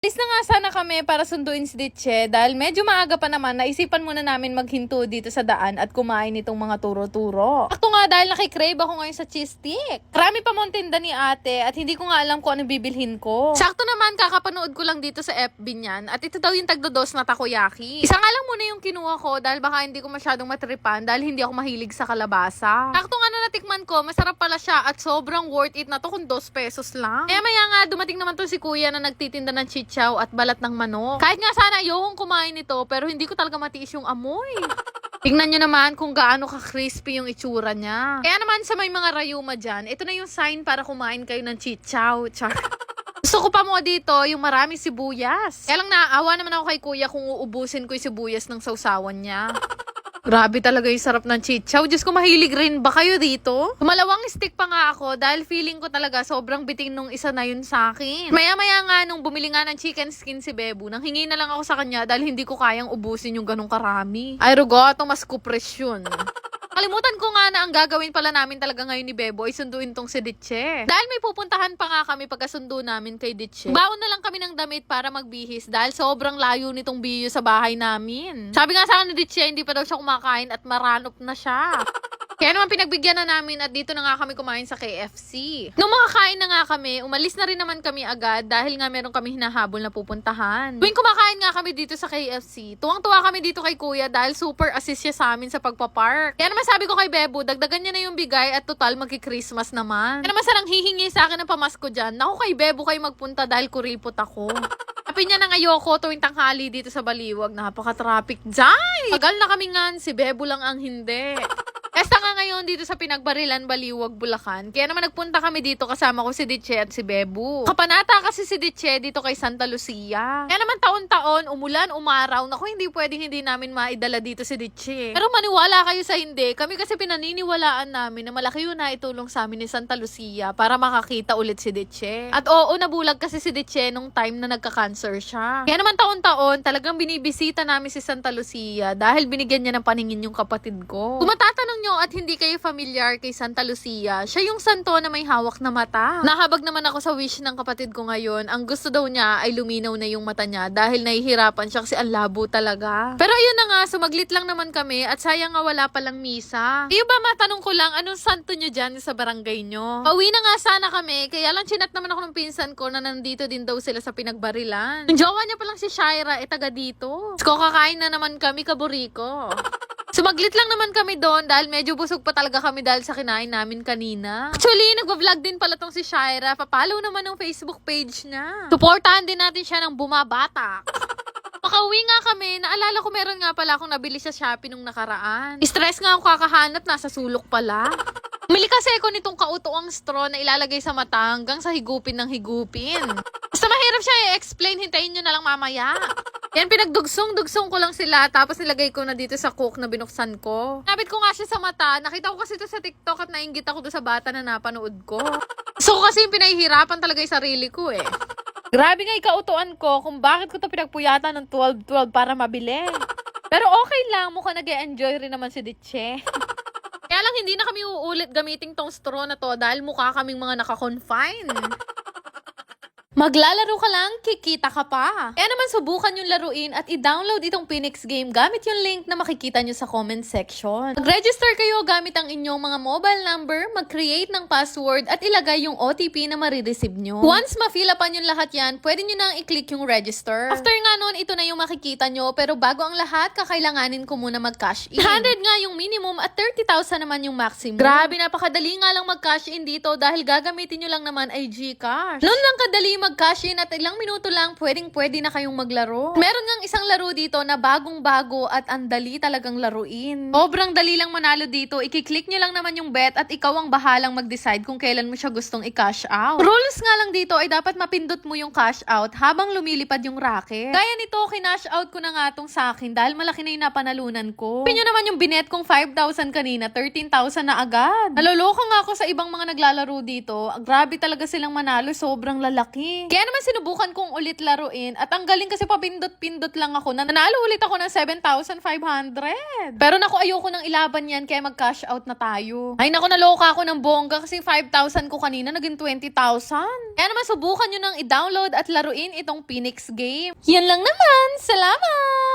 Alis na nga sana kami para sunduin si Ditche dahil medyo maaga pa naman, naisipan muna namin maghinto dito sa daan at kumain itong mga turo-turo. Sakto nga dahil nakikrave ako ngayon sa cheese stick. Marami pa mong tinda ni ate at hindi ko nga alam kung anong bibilhin ko. Sakto naman, kakapanood ko lang dito sa FB niyan at ito daw yung tagdodos na takoyaki. Isa nga lang muna yung kinuha ko dahil baka hindi ko masyadong matripan dahil hindi ako mahilig sa kalabasa. Sakto nga na natikman ko, masarap pala siya at sobrang worth it na to kung 2 pesos lang. Kaya maya nga dumating naman to si kuya na nagtitinda ng chichaw at balat ng manok. Kahit nga sana ayokong kumain nito pero hindi ko talaga matiis yung amoy. Tingnan nyo naman kung gaano ka-crispy yung itsura niya. Kaya naman sa may mga rayuma dyan, ito na yung sign para kumain kayo ng chichaw. Char. Gusto ko pa mo dito yung maraming sibuyas. Kaya lang naaawa naman ako kay kuya kung uubusin ko yung sibuyas ng sausawan niya. Grabe talaga yung sarap ng chichaw. Diyos ko, mahilig rin ba kayo dito? Malawang stick pa nga ako dahil feeling ko talaga sobrang biting nung isa na yun sa akin. Maya-maya nga nung bumili nga ng chicken skin si Bebo, nang hingi na lang ako sa kanya dahil hindi ko kayang ubusin yung ganong karami. Ay rugoto, mas kupres yun. Kalimutan ko nga na ang gagawin pala namin talaga ngayon ni Bebo ay sunduin tong si Ditche. Dahil may pupuntahan pa nga kami pagkasundo namin kay Ditche. Baon na lang kami ng damit para magbihis dahil sobrang layo nitong biyo sa bahay namin. Sabi nga sa akin ni Ditche, hindi pa daw siya kumakain at maranop na siya. Kaya naman pinagbigyan na namin at dito na nga kami kumain sa KFC. Nung makakain na nga kami, umalis na rin naman kami agad dahil nga meron kami hinahabol na pupuntahan. Tuwing kumakain nga kami dito sa KFC, tuwang-tuwa kami dito kay kuya dahil super assist siya sa amin sa pagpapark. Kaya naman sabi ko kay Bebo, dagdagan niya na yung bigay at total magki-Christmas naman. Kaya naman sarang hihingi sa akin ng pamasko dyan. Naku kay Bebo kayo magpunta dahil kuripot ako. Sabi niya nang ayoko tuwing tanghali dito sa Baliwag, napaka-traffic dyan. Tagal na kami nga, si Bebo lang ang hindi. Esta nga ngayon dito sa Pinagbarilan, Baliwag, Bulacan. Kaya naman nagpunta kami dito kasama ko si Ditche at si Bebo. Kapanata kasi si Ditche dito kay Santa Lucia. Kaya naman taon-taon, umulan, umaraw. Naku, hindi pwedeng hindi namin maidala dito si Ditche. Pero maniwala kayo sa hindi. Kami kasi pinaniniwalaan namin na malaki yun na itulong sa amin ni Santa Lucia para makakita ulit si Ditche. At oo, nabulag kasi si Ditche nung time na nagka-cancer siya. Kaya naman taon-taon, talagang binibisita namin si Santa Lucia dahil binigyan niya ng paningin yung kapatid ko. Kung matatanong nyo at hindi kayo familiar kay Santa Lucia, siya yung santo na may hawak na mata. Nahabag naman ako sa wish ng kapatid ko ngayon. Ang gusto daw niya ay luminaw na yung mata niya dahil nahihirapan siya kasi ang labo talaga. Pero ayun na nga, sumaglit lang naman kami at sayang nga wala palang misa. Iyo ba matanong ko lang, anong santo nyo dyan sa barangay nyo? Pauwi na nga sana kami, kaya lang chinat naman ako ng pinsan ko na nandito din daw sila sa Pinagbarilan. Yung jowa niya palang si Shaira, taga dito. Ko kakain na naman kami, kaburiko. Sumaglit lang naman kami doon dahil medyo busog pa talaga kami dahil sa kinain namin kanina. Actually, nagwa-vlog din pala tong si Shaira. Papalo naman ng Facebook page niya. Suportahan din natin siya ng bumabata. Makauwi nga kami, naalala ko meron nga pala akong nabili sa Shopee nung nakaraan. Stress nga ako kakahanap, nasa sulok pala. Umili kasi ako nitong kautuang straw na ilalagay sa mata hanggang sa higupin ng higupin. Basta mahirap siya i-explain, hintayin nyo na lang mamaya. Yan, pinagdugsong-dugsong ko lang sila, tapos nilagay ko na dito sa coke na binuksan ko. Nabit ko nga siya sa mata, nakita ko kasi ito sa TikTok at nainggit ako doon sa bata na napanood ko. So kasi yung pinahihirapan talaga yung sarili ko eh. Grabe nga ikautuan ko kung bakit ko ito pinagpuyatan ng 12-12 para mabili. Pero okay lang, mukhang nag-e-enjoy rin naman si Ditche. Kaya lang hindi na kami uulit gamitin tong straw na to dahil mukha kaming mga naka-confine. Maglalaro ka lang, kikita ka pa. Kaya naman subukan yung laruin at i-download itong Phoenix game gamit yung link na makikita nyo sa comment section. Mag-register kayo gamit ang inyong mga mobile number, mag-create ng password at ilagay yung OTP na marireceive nyo. Once ma-fill upan yung lahat yan, pwede nyo nang i-click yung register. After nga nun, ito na yung makikita nyo, pero bago ang lahat, kakailanganin ko muna mag-cash in. 100 nga yung minimum at 30,000 naman yung maximum. Grabe, napakadali nga lang mag-cash in dito dahil gagamitin nyo lang naman ay GCash. Noon lang kadali mag-cash in at ilang minuto lang, pwede na kayong maglaro. Meron ngang isang laro dito na bagong-bago at ang dali talagang laruin. Sobrang dali lang manalo dito. I-click nyo lang naman yung bet at ikaw ang bahalang mag-decide kung kailan mo siya gustong i-cash out. Rules nga lang dito ay dapat mapindot mo yung cash out habang lumilipad yung racket. Kaya nito, kinash out ko na nga tong sa akin dahil malaki na yung napanalunan ko. Pinyo naman yung binet kong 5,000 kanina, 13,000 na agad. Naloloka nga ako sa ibang mga naglalaro dito. Grabe talaga silang manalo, sobrang lalaki. Kaya naman sinubukan kong ulit laruin at ang galing kasi papindot-pindot lang ako. Nanalo ulit ako ng 7,500. Pero naku, ayoko nang ilaban yan kaya mag-cash out na tayo. Ay naku, naloka ako ng bongga kasi 5,000 ko kanina naging 20,000. Kaya naman subukan nyo nang i-download at laruin itong Phoenix game. Yan lang naman. Salamat!